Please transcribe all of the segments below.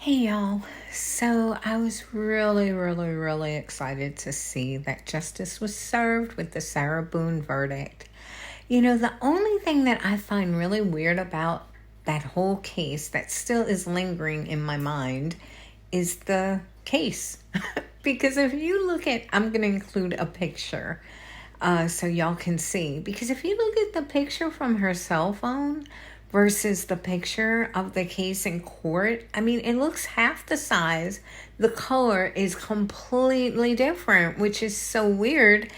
Hey y'all. So I was really excited to see that justice was served with the Sarah Boone verdict. The only thing that I find really weird about that whole case that still is lingering in my mind is the case. Because if you look at, I'm going to include a picture so y'all can see. Because if you look at the picture from her cell phone versus the picture of the case in court, it looks half the size. The color is completely different, which is so weird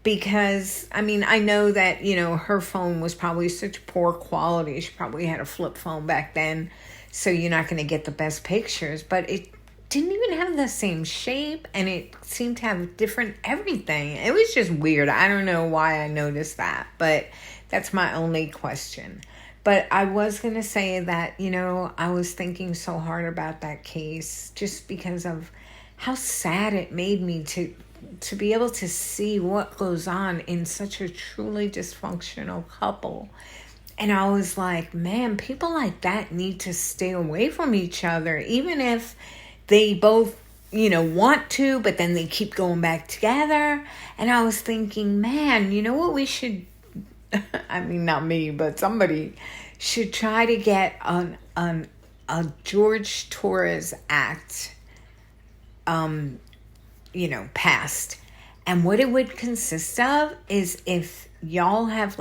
because, I know that, her phone was probably such poor quality. She probably had a flip phone back then, so you're not going to get the best pictures. But it didn't even have the same shape, and it seemed to have different everything. It was just weird. I don't know why I noticed that, but that's my only question. But I was going to say that, I was thinking so hard about that case just because of how sad it made me to be able to see what goes on in such a truly dysfunctional couple. And I was like, man, people like that need to stay away from each other, even if they both, want to, but then they keep going back together. And I was thinking, man, you know what we should, not me, but somebody should try to get a Jorge Torres Act, passed. And what it would consist of is if y'all have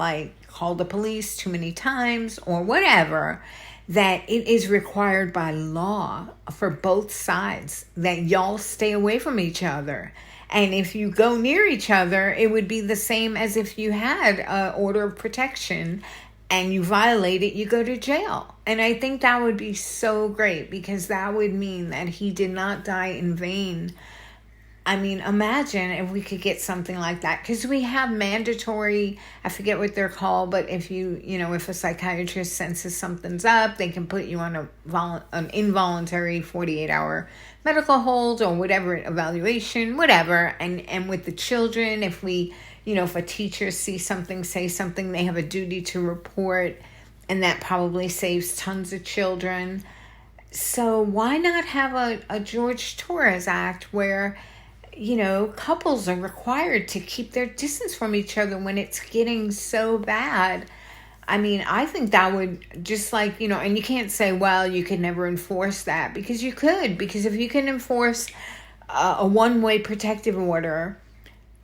called the police too many times or whatever, that it is required by law for both sides that y'all stay away from each other. And if you go near each other, it would be the same as if you had an order of protection and you violate it, you go to jail. And I think that would be so great because that would mean that he did not die in vain. Imagine if we could get something like that, because we have mandatory, I forget what they're called, but if if a psychiatrist senses something's up, they can put you on an involuntary 48-hour medical hold or whatever, evaluation, whatever. And with the children, if if a teacher sees something, say something, they have a duty to report, and that probably saves tons of children. So why not have a Jorge Torres Act where couples are required to keep their distance from each other when it's getting so bad? I think that would just and you can't say, well, you could never enforce that, because you could. Because if you can enforce a one-way protective order,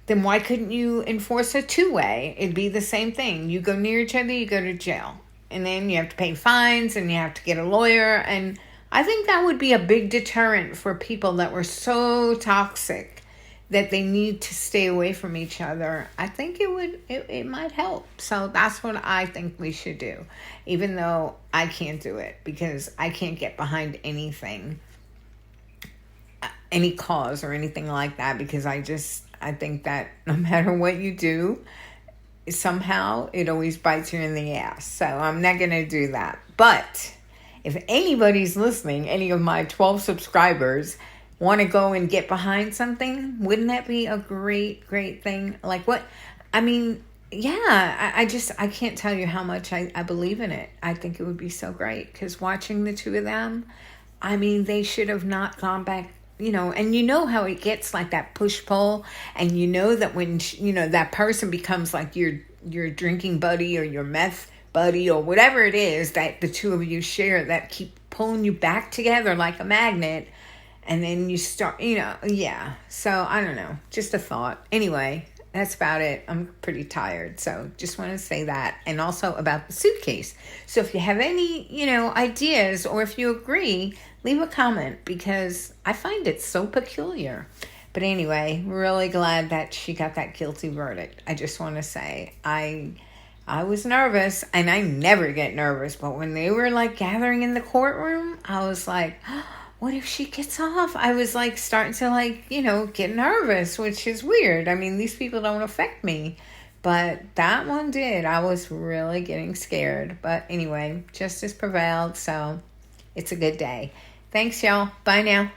then why couldn't you enforce a two-way? It'd be the same thing. You go near each other, you go to jail. And then you have to pay fines and you have to get a lawyer. And I think that would be a big deterrent for people that were so toxic that they need to stay away from each other. I think it might help. So that's what I think we should do, even though I can't do it because I can't get behind anything, any cause or anything like that, because I think that no matter what you do, somehow it always bites you in the ass. So I'm not going to do that. But if anybody's listening, any of my 12 subscribers want to go and get behind something, wouldn't that be a great thing? I can't tell you how much I believe in it. I think it would be so great, because watching the two of them, they should have not gone back, and how it gets like that push-pull, and that when, that person becomes like your drinking buddy or your meth buddy or whatever it is that the two of you share, that keep pulling you back together like a magnet. And then you start, So I don't know, just a thought. Anyway, that's about it. I'm pretty tired. So just want to say that. And also about the suitcase. So if you have any, ideas, or if you agree, leave a comment, because I find it so peculiar. But anyway, really glad that she got that guilty verdict. I just want to say I was nervous, and I never get nervous. But when they were gathering in the courtroom, I was like, what if she gets off? I was starting to get nervous, which is weird. These people don't affect me, but that one did. I was really getting scared. But anyway, justice prevailed, so it's a good day. Thanks, y'all. Bye now.